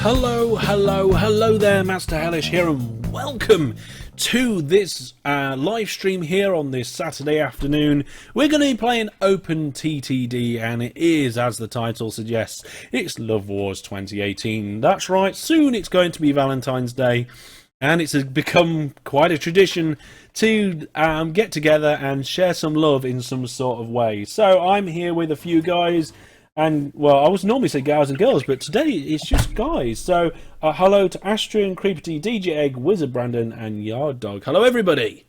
Hello there, Master Hellish here, and welcome to this live stream here on this Saturday afternoon. We're going to be playing OpenTTD, and it is, as the title suggests, it's Lovewars 2018. That's right, soon it's going to be Valentine's Day, and it's become quite a tradition to get together and share some love in some sort of way. So I'm here with a few guys. And, well, I was normally say guys and girls, but today it's just guys. So, hello to Astrian, Creepy, DJ Egg, Wizard Brandon, and Yard Dog. Hello, everybody.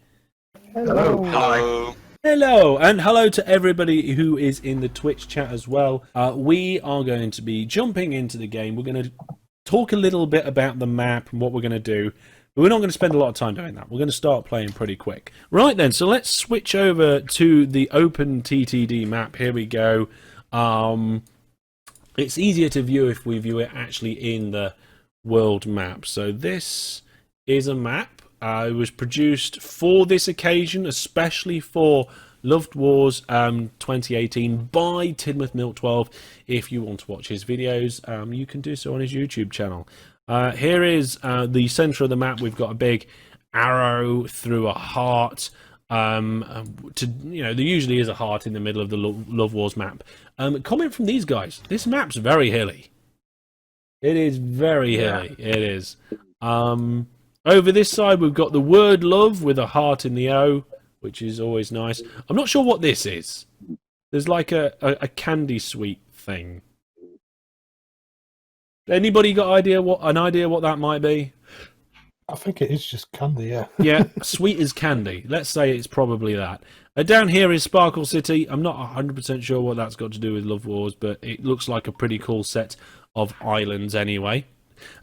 Hello. Hello. Hello, and hello to everybody who is in the Twitch chat as well. We are going to be jumping into the game. We're going to talk a little bit about the map and what we're going to do. But we're not going to spend a lot of time doing that. We're going to start playing pretty quick. Right then, so let's switch over to the OpenTTD map. Here we go. It's easier to view if we view it actually in the world map. So this is a map. It was produced for this occasion, especially for Lovewars 2018 by Tidmouth Milk 12. If you want to watch his videos, you can do so on his YouTube channel. Here is the center of the map. We've got a big arrow through a heart. There usually is a heart in the middle of the Lovewars map. Comment from these guys. This map's very hilly. It is very hilly. It is. Over this side, we've got the word love with a heart in the O, which is always nice. I'm not sure what this is. There's like a candy sweet thing. Anybody got an idea what that might be? I think it is just candy, yeah. Yeah, sweet as candy. Let's say it's probably that. Down here is Sparkle City. I'm not 100% sure what that's got to do with Lovewars, but it looks like a pretty cool set of islands anyway.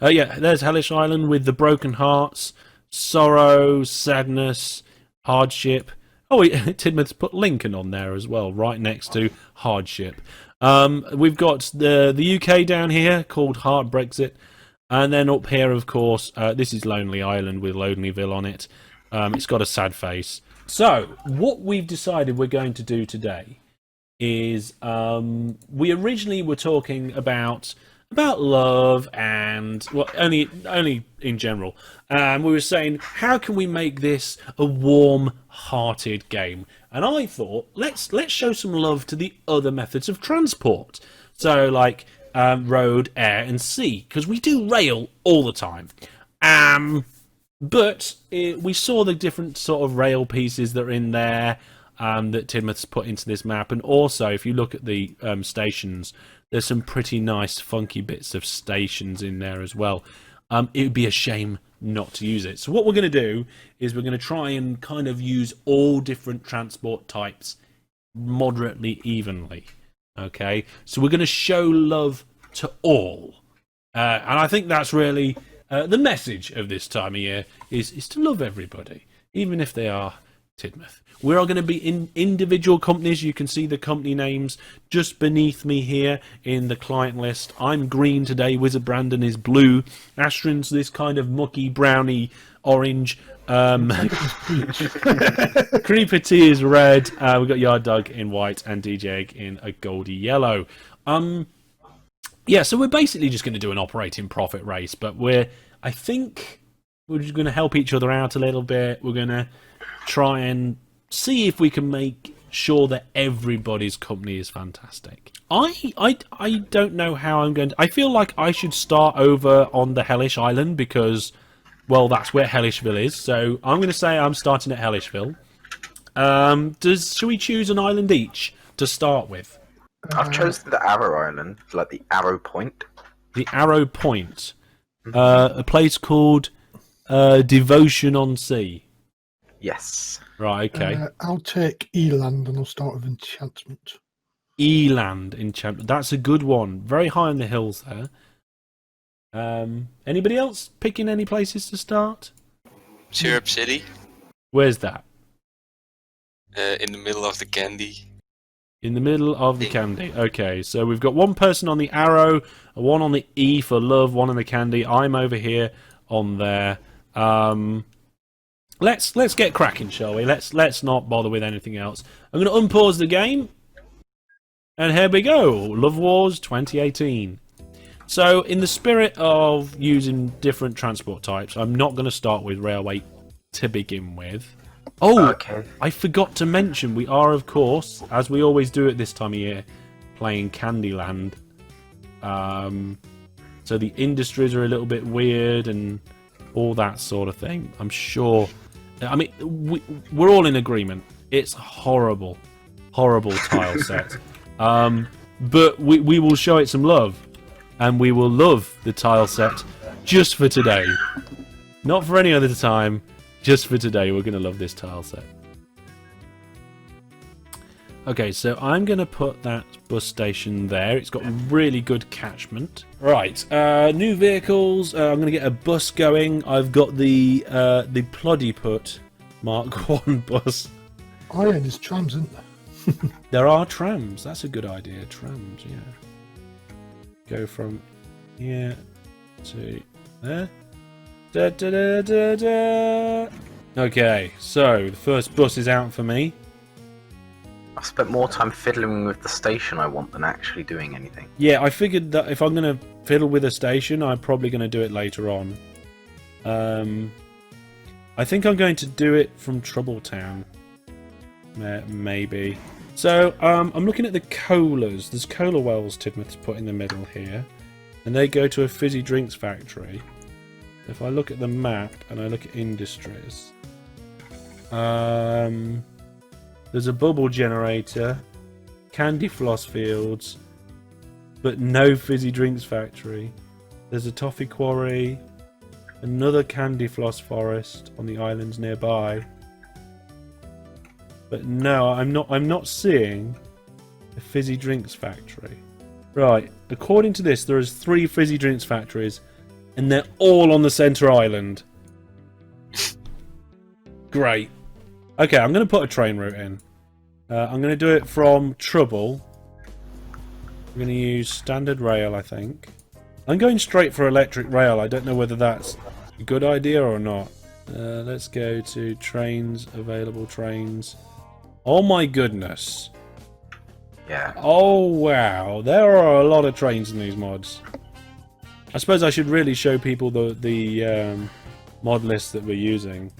There's Hellish Island with the broken hearts, sorrow, sadness, hardship. Oh, Tidmouth's put Lincoln on there as well, right next to hardship. We've got the UK down here called Hard Brexit. And then up here, of course, this is Lonely Island with Lonelyville on it. It's got a sad face. So, what we've decided we're going to do today is we originally were talking about love and, well, only in general. We were saying, how can we make this a warm-hearted game? And I thought, let's show some love to the other methods of transport. So, like road, air, and sea, because we do rail all the time. But we saw the different sort of rail pieces that are in there that Tidmouth's put into this map, and also if you look at the stations, there's some pretty nice funky bits of stations in there as well. It would be a shame not to use it. So what we're going to do is we're going to try and kind of use all different transport types moderately evenly. Okay, so we're going to show love to all, and I think that's really the message of this time of year is to love everybody, even if they are Tidmouth. We are going to be in individual companies. You can see the company names just beneath me here in the client list. I'm green today. Wizard Brandon is blue. Astron's this kind of mucky browny orange. Creeper T is red. We've got Yard Dog in white and DJ Egg in a goldy yellow. So we're basically just going to do an operating profit race, but I think we're just going to help each other out a little bit. We're going to try and see if we can make sure that everybody's company is fantastic. I don't know how I'm going to... I feel like I should start over on the Hellish Island because... well, that's where Hellishville is, so I'm going to say I'm starting at Hellishville. Shall we choose an island each to start with? I've chosen the Arrow Island, like the Arrow Point. The Arrow Point. A place called Devotion on Sea. Yes. Right, okay. I'll take Eland and I'll start with Enchantment. Eland Enchantment. That's a good one. Very high on the hills there. Anybody else picking any places to start? Syrup City. Where's that? In the middle of the candy. In the middle of the candy. Okay, so we've got one person on the arrow, one on the E for love, one on the candy. I'm over here on there. Let's get cracking, shall we? Let's not bother with anything else. I'm going to unpause the game, and here we go. Lovewars 2018. So, in the spirit of using different transport types, I'm not going to start with railway to begin with. Oh, Okay. I forgot to mention, we are, of course, as we always do at this time of year, playing Candyland. So the industries are a little bit weird and all that sort of thing. I'm sure. I mean, we're all in agreement. It's horrible, horrible tile set. But we will show it some love. And we will love the tile set just for today. Not for any other time. Just for today, we're going to love this tile set. Okay, so I'm going to put that bus station there. It's got really good catchment. Right, new vehicles. I'm going to get a bus going. I've got the Ploddy-Put Mark 1 bus. Iron is trams, isn't there? There are trams. That's a good idea. Trams, yeah. Go from here to there. Da, da, da, da, da. Okay, so the first bus is out for me. I spent more time fiddling with the station I want than actually doing anything. Yeah, I figured that if I'm going to fiddle with a station, I'm probably going to do it later on. I think I'm going to do it from Troubletown. Maybe. So, I'm looking at the colas. There's cola wells Tidmouth's put in the middle here. And they go to a fizzy drinks factory. If I look at the map and I look at industries... there's a bubble generator, candy floss fields, but no fizzy drinks factory. There's a toffee quarry, another candy floss forest on the islands nearby. But no, I'm not seeing a fizzy drinks factory. Right, according to this, there is 3 fizzy drinks factories, and they're all on the centre island. Great. Okay, I'm going to put a train route in. I'm going to do it from Trouble. I'm going to use standard rail, I think. I'm going straight for electric rail. I don't know whether that's a good idea or not. Let's go to trains, available trains. Oh my goodness. Yeah. Oh wow, there are a lot of trains in these mods. I suppose I should really show people the mod list that we're using.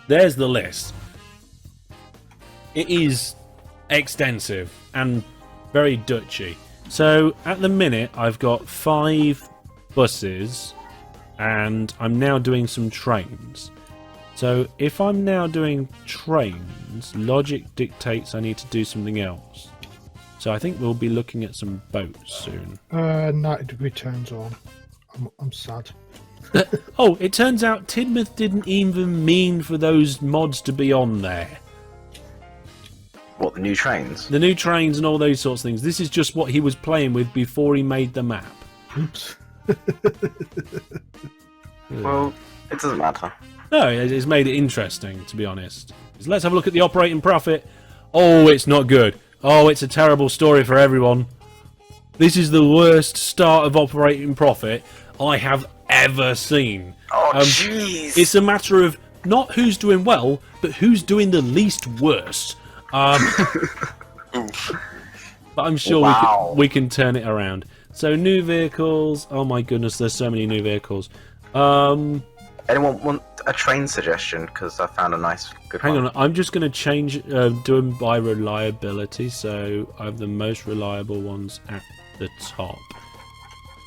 There's the list. It is extensive and very Dutchy. So at the minute I've got 5 buses and I'm now doing some trains. So if I'm now doing trains, logic dictates I need to do something else. So I think we'll be looking at some boats soon. 90-degree turns on. I'm sad. Oh, it turns out Tidmouth didn't even mean for those mods to be on there. What, the new trains? The new trains and all those sorts of things. This is just what he was playing with before he made the map. Oops. Well, it doesn't matter. No, it's made it interesting, to be honest. So let's have a look at the operating profit. Oh, it's not good. Oh, it's a terrible story for everyone. This is the worst start of operating profit I have ever seen. Oh, jeez! It's a matter of not who's doing well, but who's doing the least worst. But I'm sure we can turn it around. So new vehicles. Oh my goodness, there's so many new vehicles. Anyone want a train suggestion? Because I found a nice, good Hang one. on, I'm just going to change, do them by reliability. So I have the most reliable ones at the top.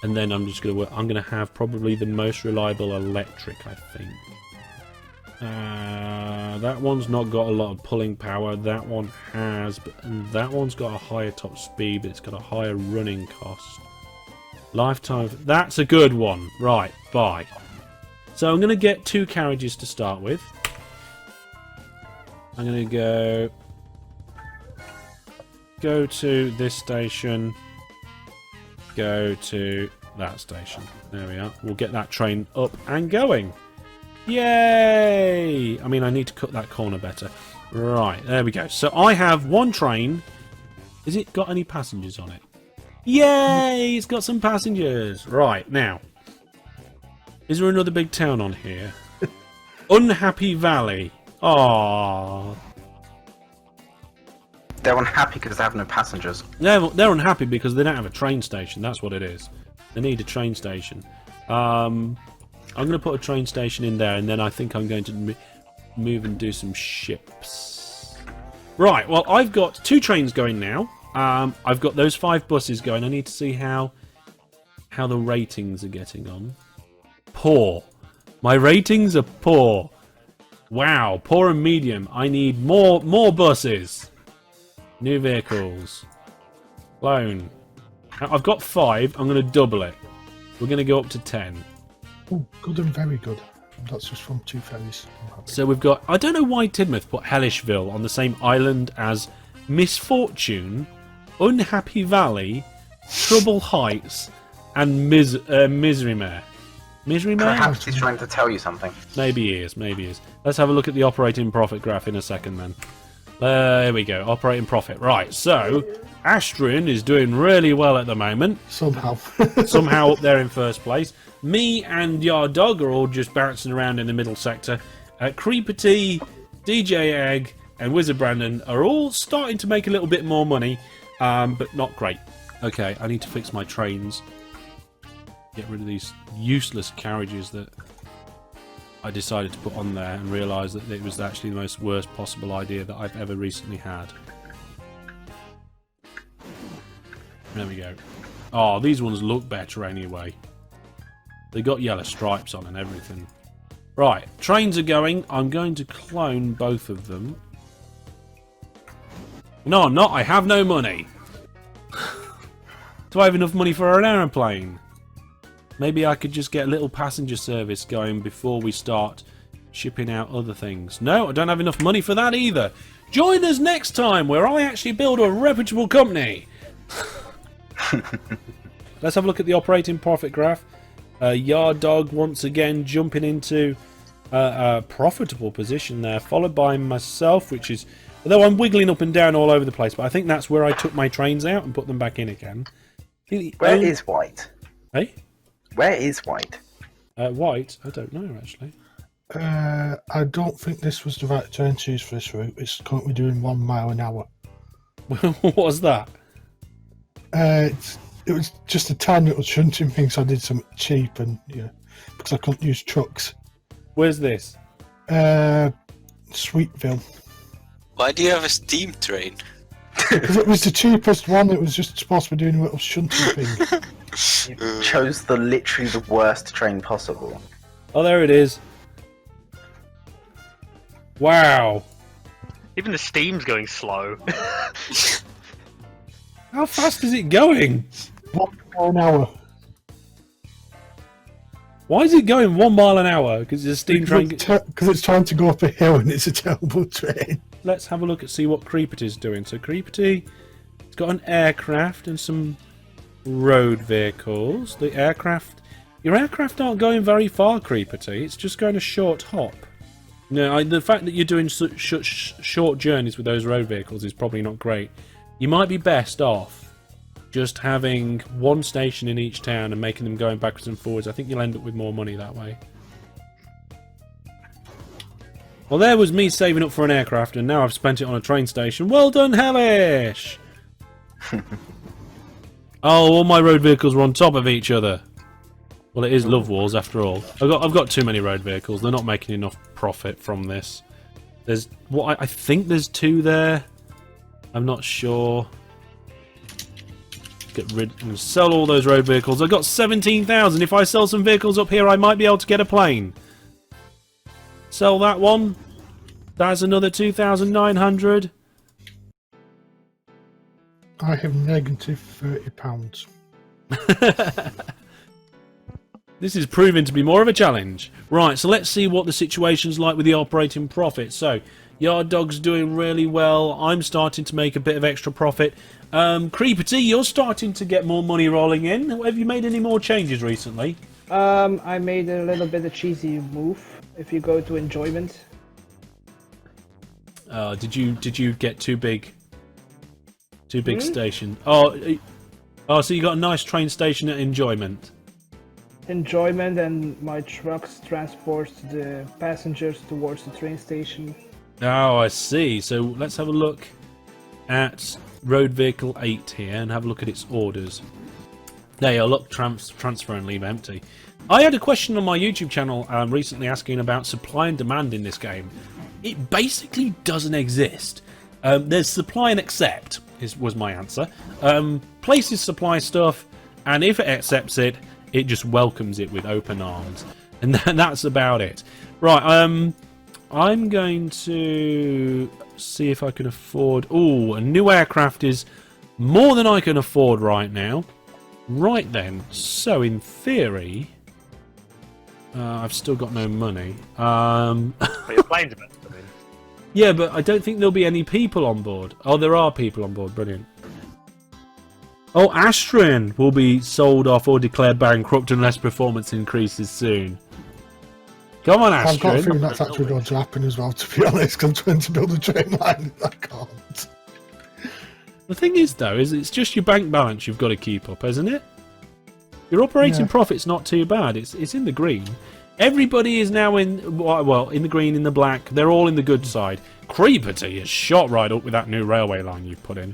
And then I'm just going to I'm going to have probably the most reliable electric, I think. That one's not got a lot of pulling power. That one has, but and that one's got a higher top speed, but it's got a higher running cost. Lifetime. That's a good one. Right, bye. So I'm going to get 2 carriages to start with. I'm going to go to this station. Go to that station. There we are. We'll get that train up and going. Yay! I mean, I need to cut that corner better. Right, there we go. So I have 1 train. Has it got any passengers on it? Yay! It's got some passengers. Right, now. Is there another big town on here? Unhappy Valley. Aww. They're unhappy because they have no passengers. They're unhappy because they don't have a train station. That's what it is. They need a train station. I'm going to put a train station in there, and then I think I'm going to move and do some ships. Right, well, I've got 2 trains going now. I've got those 5 buses going. I need to see how the ratings are getting on. Poor. My ratings are poor. Wow, poor and medium. I need more buses. New vehicles. Loan. I've got 5. I'm going to double it. We're going to go up to 10. Oh, good and very good. That's just from 2 ferries. So we've got... I don't know why Tidmouth put Hellishville on the same island as Misfortune, Unhappy Valley, Trouble Heights, and Misery Mare. Misery Mare? Perhaps he's trying to tell you something. Maybe he is, maybe he is. Let's have a look at the operating profit graph in a second then. There we go, operating profit. Right, so Astrin is doing really well at the moment. Somehow. Somehow up there in first place. Me and Yard Dog are all just bouncing around in the middle sector. Creeper T, DJ Egg, and Wizard Brandon are all starting to make a little bit more money, but not great. Okay, I need to fix my trains. Get rid of these useless carriages that I decided to put on there and realised that it was actually the most worst possible idea that I've ever recently had. There we go. Oh, these ones look better anyway. They got yellow stripes on and everything. Right, trains are going. I'm going to clone both of them. No, I'm not. I have no money. Do I have enough money for an aeroplane? Maybe I could just get a little passenger service going before we start shipping out other things. No, I don't have enough money for that either. Join us next time where I actually build a reputable company. Let's have a look at the operating profit graph. Yard Dog once again jumping into a profitable position there, followed by myself, which is... Although I'm wiggling up and down all over the place, but I think that's where I took my trains out and put them back in again. Where is White? Hey? Where is White? White? I don't know, actually. I don't think this was the right train to use for this route. It's currently doing 1 mile an hour. What was that? It was just a tiny little shunting thing, so I did something cheap and because I couldn't use trucks. Where's this? Sweetville. Why do you have a steam train? Because it was the cheapest one. It was just supposed to be doing a little shunting thing. You chose literally the worst train possible. Oh, there it is. Wow. Even the steam's going slow. How fast is it going? 1 mile an hour. Why is it going 1 mile an hour? Because it's a steam train. Because it's trying to go up a hill and it's a terrible train. Let's have a look and see what Creepity is doing. So Creepity, it's got an aircraft and some road vehicles. The aircraft, your aircraft aren't going very far, Creepity. It's just going a short hop. No, the fact that you're doing short journeys with those road vehicles is probably not great. You might be best off just having one station in each town and making them going backwards and forwards. I think you'll end up with more money that way. Well, there was me saving up for an aircraft, and now I've spent it on a train station. Well done, Hellish! Oh, all my road vehicles were on top of each other. Well, it is Lovewars after all. I've got too many road vehicles. They're not making enough profit from this. There's I think there's 2 there. I'm not sure. Get rid and sell all those road vehicles. I've got 17,000. If I sell some vehicles up here, I might be able to get a plane. Sell that one. That's another 2,900. I have negative £30. This is proving to be more of a challenge. Right, so let's see what the situation's like with the operating profit. So, Yard Dog's doing really well. I'm starting to make a bit of extra profit. Creeper T, you're starting to get more money rolling in. Have you made any more changes recently? I made a little bit of cheesy move. If you go to enjoyment. Did you get too big? Too big station. Oh, so you got a nice train station at enjoyment. Enjoyment, and my trucks transport the passengers towards the train station. Oh, I see. So let's have a look at road vehicle 8 here and have a look at its orders. There you are, look, transfer and leave empty. I had a question on my YouTube channel recently asking about supply and demand in this game. It basically doesn't exist. There's supply and accept, was my answer. Places supply stuff, and if it accepts it, it just welcomes it with open arms. And that's about it. Right, I'm going to see if I can afford... Ooh, a new aircraft is more than I can afford right now. Right then, so in theory... I've still got no money. But your plane's about to come in. Yeah, but I don't think there'll be any people on board. Oh, there are people on board. Brilliant. Oh, Astron will be sold off or declared bankrupt unless performance increases soon. Come on, I've got a Astron. feeling that's actually going to happen as well, to be honest, because I'm trying to build a train line. I can't. The thing is, though, is it's just your bank balance you've got to keep up, isn't it? Your operating profit's not too bad. It's in the green. Everybody is now in, well, in the green, in the black. They're all in the good side. Creeperty is shot right up with that new railway line you've put in.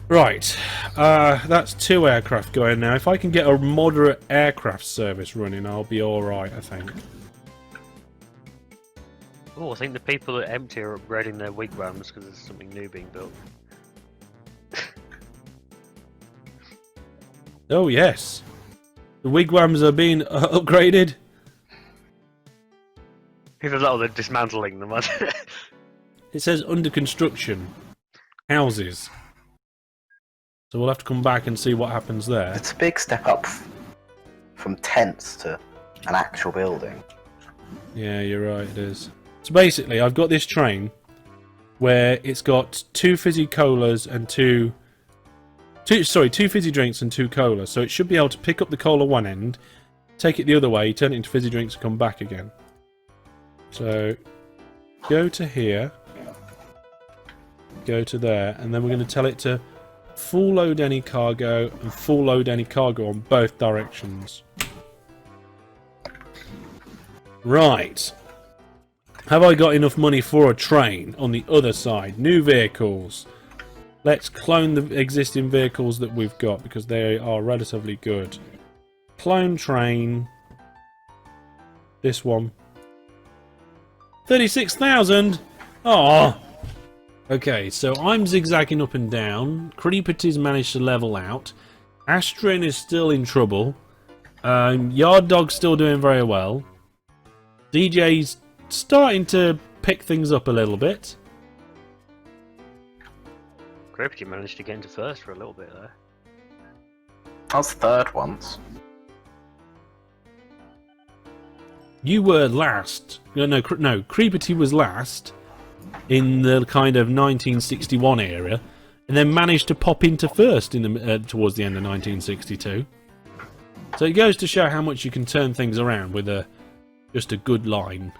Right. That's 2 aircraft going now. If I can get a moderate aircraft service running, I'll be alright, I think. Oh, I think the people at Empty are upgrading their wigwams because there's something new being built. Oh, yes. The wigwams are being upgraded. Here's a lot of the dismantling them. It says under construction. Houses. So we'll have to come back and see what happens there. It's a big step up from tents to an actual building. Yeah, you're right, it is. So basically, I've got this train where it's got 2 fizzy colas and 2 fizzy drinks and 2 colas. So it should be able to pick up the cola one end, take it the other way, turn it into fizzy drinks and come back again. So go to here, go to there, and then we're going to tell it to full load any cargo and full load any cargo on both directions. Right. Have I got enough money for a train on the other side? New vehicles. Let's clone the existing vehicles that we've got because they are relatively good. Clone train. This one. 36,000! Aww. Okay, so I'm zigzagging up and down. Creeperty's managed to level out. Astron is still in trouble. Yard Dog's still doing very well. DJ's starting to pick things up a little bit. Creepy managed to get into first for a little bit there. I was third once. You were last. No, Creeperty was last in the kind of 1961 era, and then managed to pop into first in the towards the end of 1962. So it goes to show how much you can turn things around with just a good line.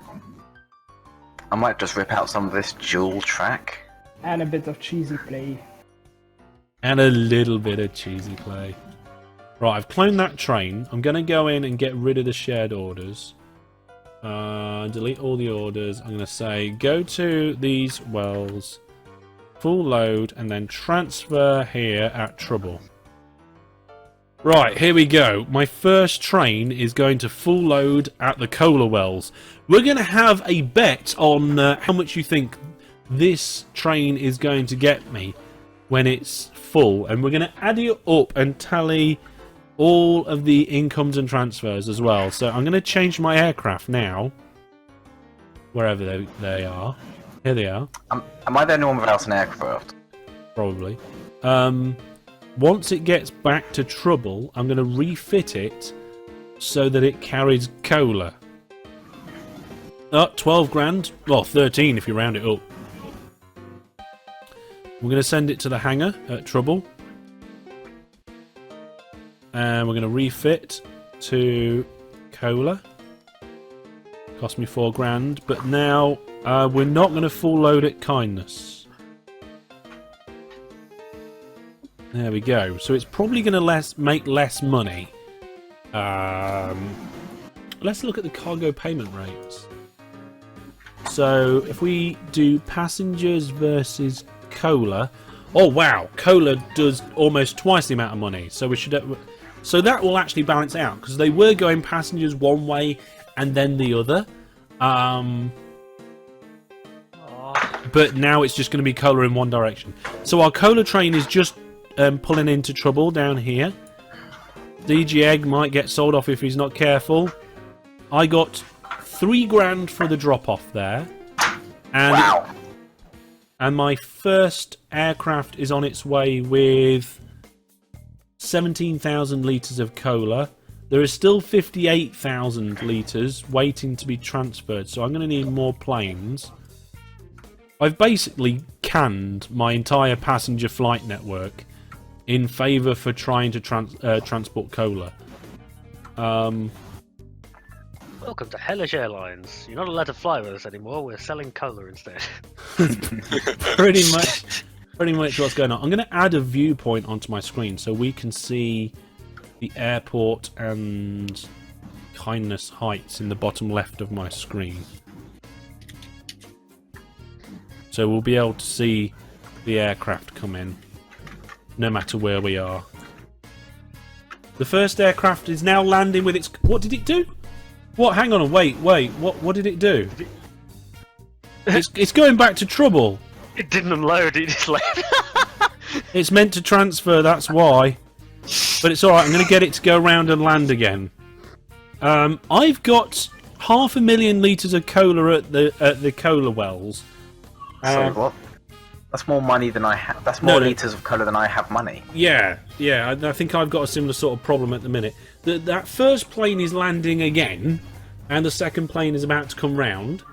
I might just rip out some of this dual track. And a bit of cheesy play. And a little bit of cheesy play. Right, I've cloned that train. I'm going to go in and get rid of the shared orders. Delete all the orders. I'm going to say go to these wells, full load, and then transfer here at Trouble. Right, here we go. My first train is going to full load at the Cola Wells. We're going to have a bet on how much you think this train is going to get me when it's full. And we're going to add it up and tally all of the incomes and transfers as well. So I'm going to change my aircraft now. Wherever they are. Here they are. Am I the only one without an aircraft? Probably. Once it gets back to Trouble, I'm going to refit it so that it carries cola. 12 grand. Well, 13 if you round it up. We're going to send it to the hangar at Trouble. And we're going to refit to cola. Cost me 4 grand. But now we're not going to full load at Kindness. There we go. So it's probably going to make less money. Let's look at the cargo payment rates. So if we do passengers versus cola, oh wow, cola does almost twice the amount of money. So we should, so that will actually balance out because they were going passengers one way and then the other. But now it's just going to be cola in one direction. So our cola train is just pulling into trouble down here. DG Egg might get sold off if he's not careful. I got 3 grand for the drop off there. And, Wow. and my first aircraft is on its way with 17,000 litres of cola. There is still 58,000 litres waiting to be transferred, so I'm going to need more planes. I've basically canned my entire passenger flight network in favour for trying to transport cola. Welcome to Hellish Airlines. You're not allowed to fly with us anymore. We're selling cola instead. pretty much what's going on. I'm going to add a viewpoint onto my screen so we can see the airport and Kindness Heights in the bottom left of my screen. So we'll be able to see the aircraft come in, no matter where we are. The first aircraft is now landing with its... What did it do? What? Hang on, wait. What did it do? It's going back to trouble. It didn't unload, it just left. It's meant to transfer, that's why. But it's alright, I'm going to get it to go round and land again. I've got 500,000 litres of cola at the cola wells. So what? That's more money than I have. That's more litres of cola than I have money. Yeah. I think I've got a similar sort of problem at the minute. That first plane is landing again, and the second plane is about to come round.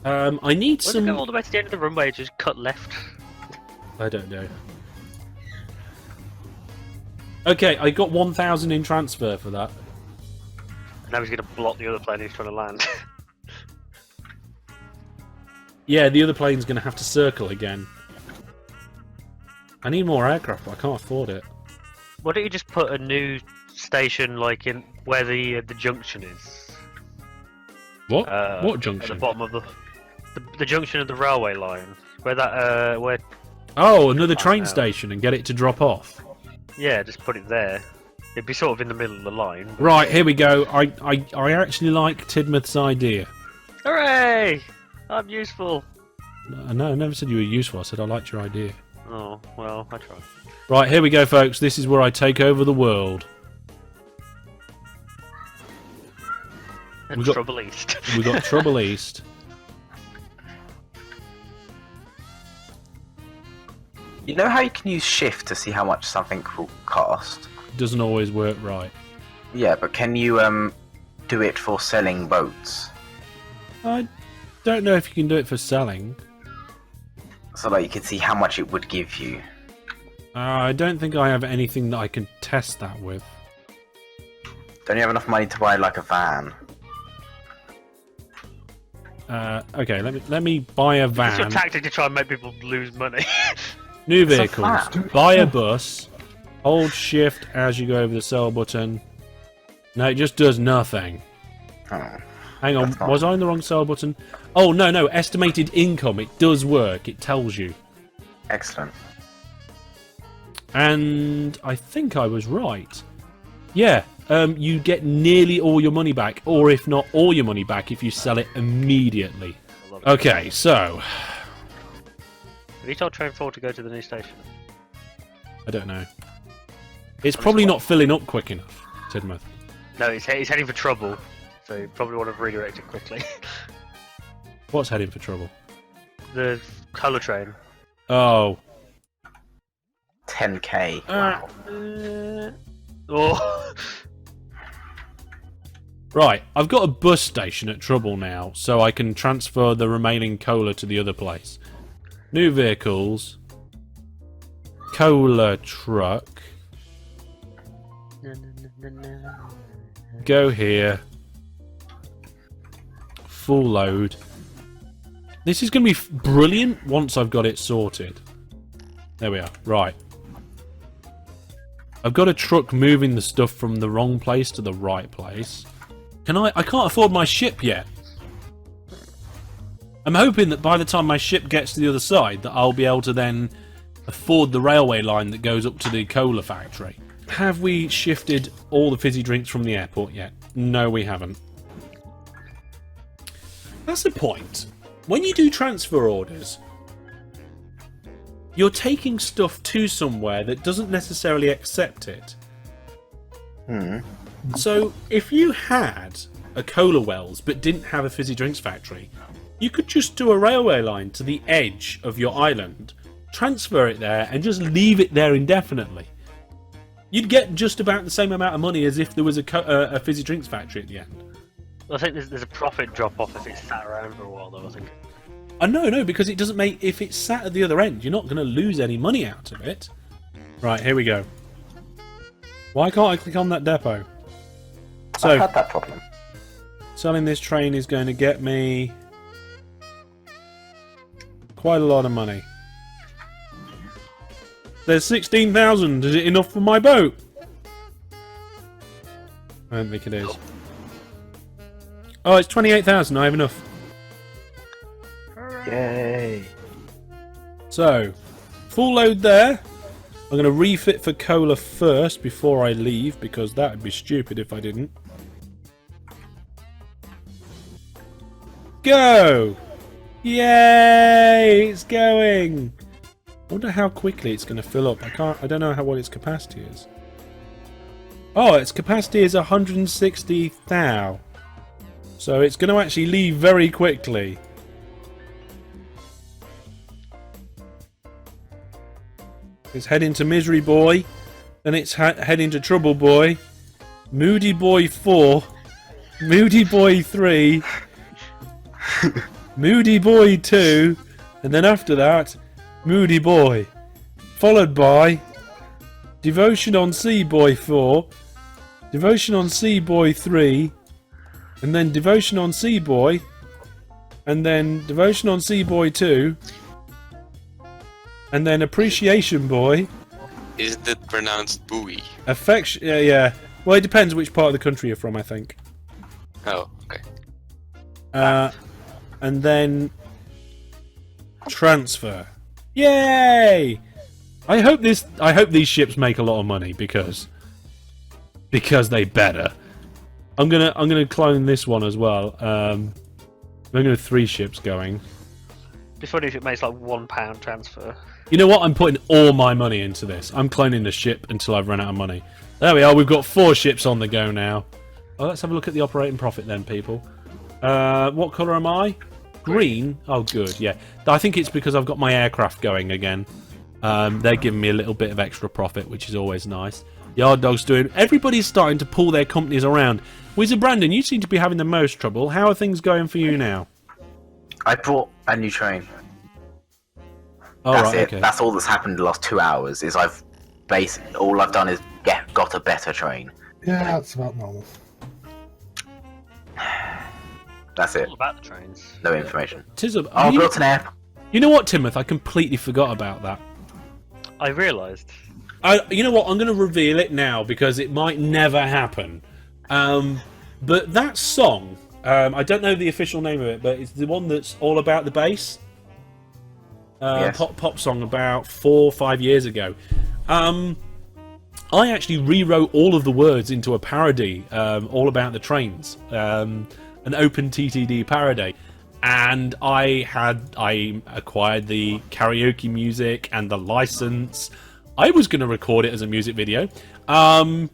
I need Why some... did it go all the way to the end of the runway and just cut left? I don't know. Okay, I got 1,000 in transfer for that. Now he's going to block the other plane he's trying to land. Yeah, the other plane's going to have to circle again. I need more aircraft, but I can't afford it. Why don't you just put a new station like in where the junction is? What? What At junction? the bottom of the junction of the railway line. Where that where Oh, another train station and get it to drop off. yeah, just put it there. It'd be sort of in the middle of the line. Right, here we go. I actually like Tidmouth's idea. Hooray! I'm useful. No, I never said you were useful. I said I liked your idea. Oh, well, I tried. Right, here we go, folks. This is where I take over the world. And We got- Trouble East. We got Trouble East. You know how you can use shift to see how much something will cost? Doesn't always work right. Yeah, but can you do it for selling boats? I don't know if you can do it for selling. So like you can see how much it would give you. I don't think I have anything that I can test that with. Don't you have enough money to buy like a van? Okay, let me buy a It's your van. tactic to try and make people lose money. New It's a vehicles. van. Buy a bus. Hold shift as you go over the sell button. No, it just does nothing. Oh. Hang on, That's not- was I on the wrong sell button? Oh, no, estimated income. It does work. It tells you. Excellent. And I think I was right. Yeah, you get nearly all your money back, or if not all your money back, if you sell it immediately. I love it. Okay, so... Have you told Train 4 to go to the new station? I don't know. It's probably not filling up quick enough, Tidmouth. No, he's heading for trouble, so you probably want to redirect it quickly. What's heading for trouble? The colour train. Oh. 10k. Wow. Oh, Right, I've got a bus station at Trouble now, so I can transfer the remaining cola to the other place. New vehicles. Cola truck. Go here. Full load. This is going to be brilliant once I've got it sorted. There we are. Right. I've got a truck moving the stuff from the wrong place to the right place. I can't afford my ship yet. I'm hoping that by the time my ship gets to the other side, that I'll be able to then afford the railway line that goes up to the cola factory. Have we shifted all the fizzy drinks from the airport yet? No, we haven't. That's the point. When you do transfer orders, you're taking stuff to somewhere that doesn't necessarily accept it. So, if you had a cola wells but didn't have a fizzy drinks factory, you could just do a railway line to the edge of your island, transfer it there, and just leave it there indefinitely. You'd get just about the same amount of money as if there was a fizzy drinks factory at the end. I think there's a profit drop off if it's sat around for a while, though. I think. No, because it doesn't make. If it's sat at the other end, you're not going to lose any money out of it. Right, here we go. Why can't I click on that depot? So, I've had that problem. selling this train is going to get me quite a lot of money. There's 16,000. Is it enough for my boat? I don't think it is. Oh, it's 28,000. I have enough. Yay. So, full load there. I'm going to refit for cola first before I leave, because that would be stupid if I didn't. Go! Yay! It's going! I wonder how quickly it's going to fill up. I don't know what its capacity is. Oh, its capacity is 160 thou. So it's going to actually leave very quickly. It's heading to Misery Boy. Then it's heading to Trouble Boy. Moody Boy 4. Moody Boy 3. Moody Boy 2. And then after that, Moody Boy. Followed by Devotion on Sea Boy 4. Devotion on Sea Boy 3. And then Devotion on Sea Boy. And then Devotion on Sea Boy 2. And then Appreciation Boy. Is that pronounced buoy? Affection. Yeah. Well, it depends which part of the country you're from, I think. Oh, okay. And then transfer. Yay! I hope these ships make a lot of money because they better. I'm gonna clone this one as well. I'm gonna have 3 ships going. It'd be funny if it makes like £1 transfer. You know what? I'm putting all my money into this. I'm cloning the ship until I've run out of money. There we are. We've got 4 ships on the go now. Oh, let's have a look at the operating profit then, people. What colour am I? Green? Oh, good, yeah. I think it's because I've got my aircraft going again. They're giving me a little bit of extra profit, which is always nice. Yard Dog's doing... Everybody's starting to pull their companies around. Wizard Brandon, you seem to be having the most trouble. How are things going for you now? I brought a new train. Oh, That's right, it. okay. That's all that's happened in the last 2 hours. Is all I've done is got a better train. Yeah, that's about normal. That's it. All about the trains. No information. Tizub, Oh, I built an air. you know what, Timoth? I completely forgot about that. I realised. You know what? I'm going to reveal it now because it might never happen. But that song, I don't know the official name of it, but it's the one that's all about the bass. Yes. Pop song about 4 or 5 years ago. I actually rewrote all of the words into a parody, all about the trains, an OpenTTD parody, and I acquired the karaoke music and the license. I was going to record it as a music video, but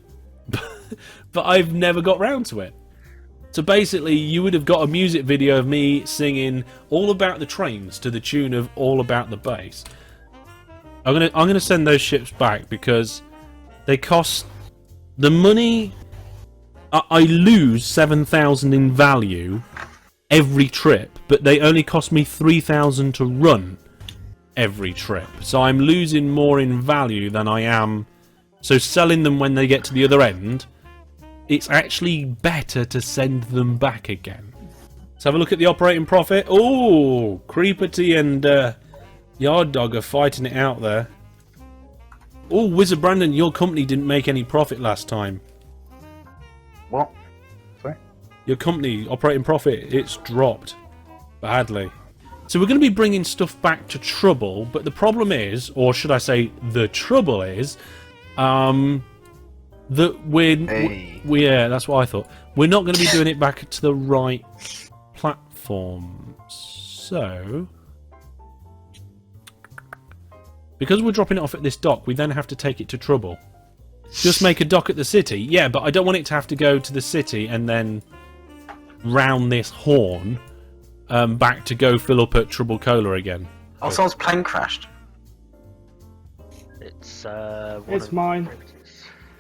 I've never got round to it. So basically, you would have got a music video of me singing all about the trains to the tune of all about the bass. I'm gonna send those ships back because they cost the money. I lose 7,000 in value every trip, but they only cost me 3,000 to run every trip. So I'm losing more in value than I am. So selling them when they get to the other end, it's actually better to send them back again. Let's have a look at the operating profit. Oh, Creeperty and Yard Dog are fighting it out there. Oh, Wizard Brandon, your company didn't make any profit last time. What? Sorry? Your company operating profit, it's dropped badly. So we're going to be bringing stuff back to Trouble, but the problem is, or should I say the trouble is, that yeah, that's what I thought. We're not going to be doing it back to the right platform. So, because we're dropping it off at this dock, we then have to take it to Trouble. Just make a dock at the city. Yeah, but I don't want it to have to go to the city and then round this horn back to go fill up at Trouble Cola again. Oh, someone's plane crashed. It's It's mine.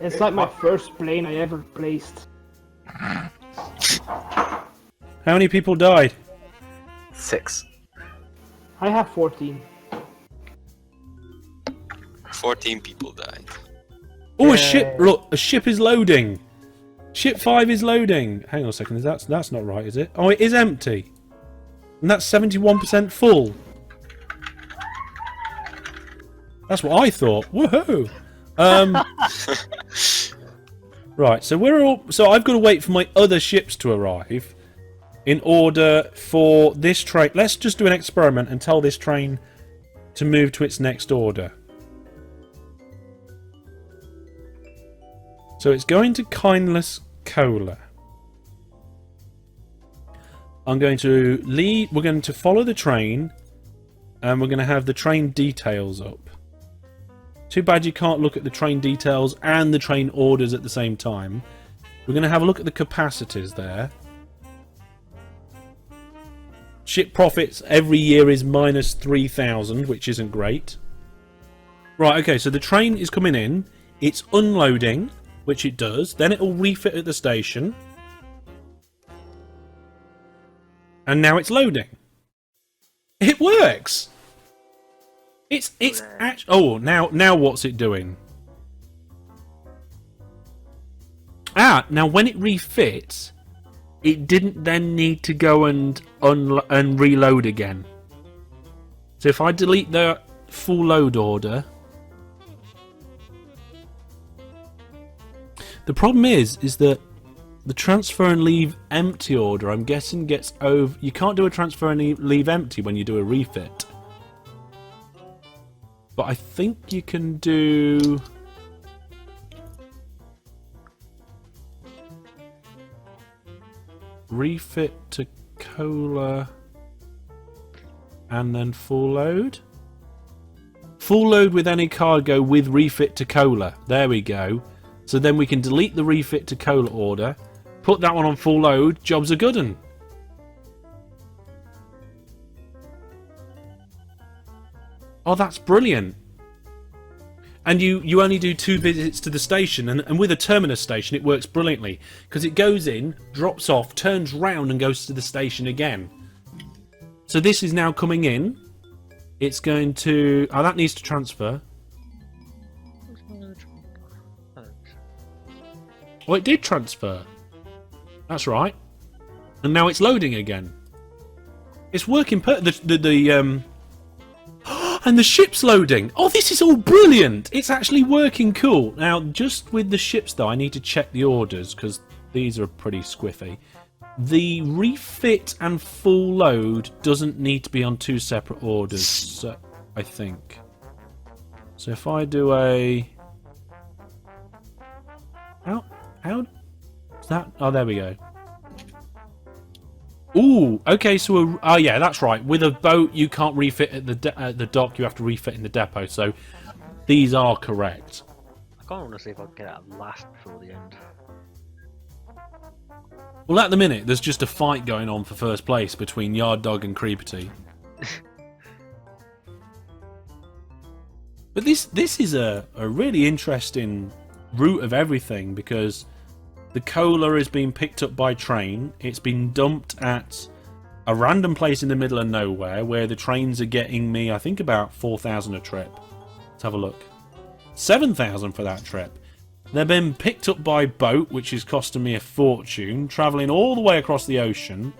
It's like my first plane I ever placed. How many people died? 6. I have 14. 14 people died. Oh, a ship! Look, a ship is loading. Ship 5 is loading. Hang on a second. That's not right, is it? Oh, it is empty, and that's 71% full. That's what I thought. Woohoo! Right, so we're all. So I've got to wait for my other ships to arrive in order for this train. Let's just do an experiment and tell this train to move to its next order. So it's going to Kindless Cola. I'm going to lead. We're going to follow the train, and we're going to have the train details up. Too bad you can't look at the train details and the train orders at the same time. We're going to have a look at the capacities there. Ship profits every year is minus 3,000, which isn't great. Right, okay, so the train is coming in. It's unloading, which it does. Then it will refit at the station. And now it's loading. It works! It's actually... Oh, now what's it doing? Ah, now when it refits, it didn't then need to go and reload again. So if I delete the full load order... The problem is that the transfer and leave empty order, I'm guessing, gets over... You can't do a transfer and leave empty when you do a refit. But I think you can do... refit to cola and then full load. Full load with any cargo with refit to cola. There we go. So then we can delete the refit to cola order, put that one on full load, job's a good un. Oh, that's brilliant. And you only do 2 visits to the station, and with a terminus station it works brilliantly, because it goes in, drops off, turns round and goes to the station again. So this is now coming in. It's going to... Oh, that needs to transfer. Oh, it did transfer. That's right. And now it's loading again. It's working and the ship's loading. Oh, this is all brilliant. It's actually working cool. Now, just with the ships, though, I need to check the orders, because these are pretty squiffy. The refit and full load doesn't need to be on 2 separate orders, so, I think. So if I do a... How is that? Oh, there we go. Ooh, okay, so... Oh, yeah, that's right. With a boat, you can't refit at the dock. You have to refit in the depot. So these are correct. I kind of want to see if I can get out last before the end. Well, at the minute, there's just a fight going on for first place between Yard Dog and Creepity. But this is a really interesting route of everything, because the cola is being picked up by train. It's been dumped at a random place in the middle of nowhere where the trains are getting me, I think, about 4,000 a trip. Let's have a look. 7,000 for that trip. They've been picked up by boat, which is costing me a fortune, travelling all the way across the ocean,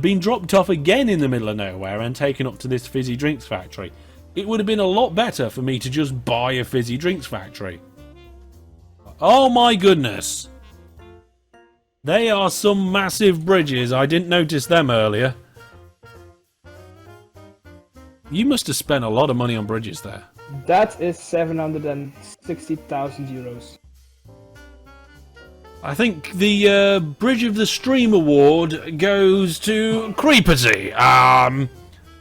being dropped off again in the middle of nowhere and taken up to this fizzy drinks factory. It would have been a lot better for me to just buy a fizzy drinks factory. Oh my goodness. They are some massive bridges. I didn't notice them earlier. You must have spent a lot of money on bridges there. That is 760,000 euros. I think the Bridge of the Stream award goes to Creepity.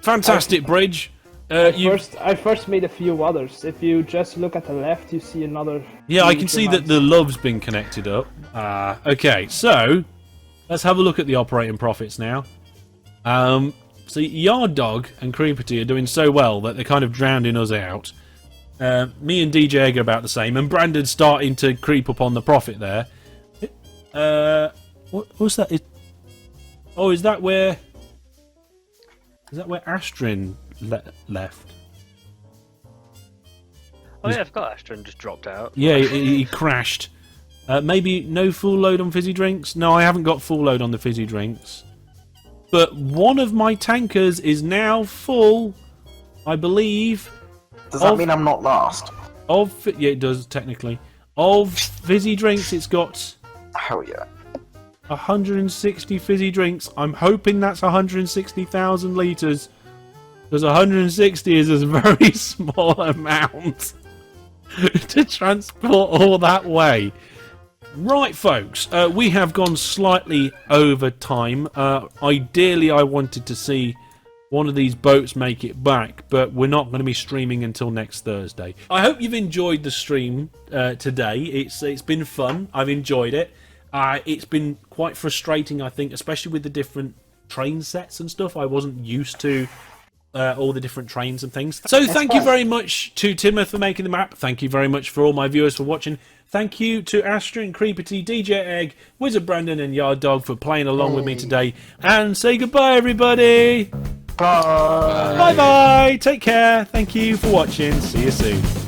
Fantastic bridge. I first made a few others. If you just look at the left, you see another. Yeah, I can see that the love's been connected up. Okay, so let's have a look at the operating profits now. So Yard Dog and Creepity are doing so well that they're kind of drowning us out. Me and DJ Egg are about the same, and Brandon's starting to creep up on the profit there. What's that? Is that where Astrin left? Oh yeah, I forgot Astron just dropped out. Yeah, he crashed. Maybe no full load on fizzy drinks? No, I haven't got full load on the fizzy drinks. But one of my tankers is now full, I believe. Does that mean I'm not last? Yeah, it does, technically. Of fizzy drinks, it's got... Hell yeah. 160 fizzy drinks. I'm hoping that's 160,000 litres. Because 160 is a very small amount to transport all that way. Right, folks, we have gone slightly over time. Ideally, I wanted to see one of these boats make it back, but we're not going to be streaming until next Thursday. I hope you've enjoyed the stream today. It's been fun. I've enjoyed it. It's been quite frustrating, I think, especially with the different train sets and stuff. I wasn't used to all the different trains and things. So thank you very much to Timothy for making the map. Thank you very much for all my viewers for watching. Thank you to Astrin, Creepity, DJ Egg, Wizard Brandon and Yard Dog for playing along with me today. And say goodbye, everybody. Bye. Bye-bye. Take care. Thank you for watching. See you soon.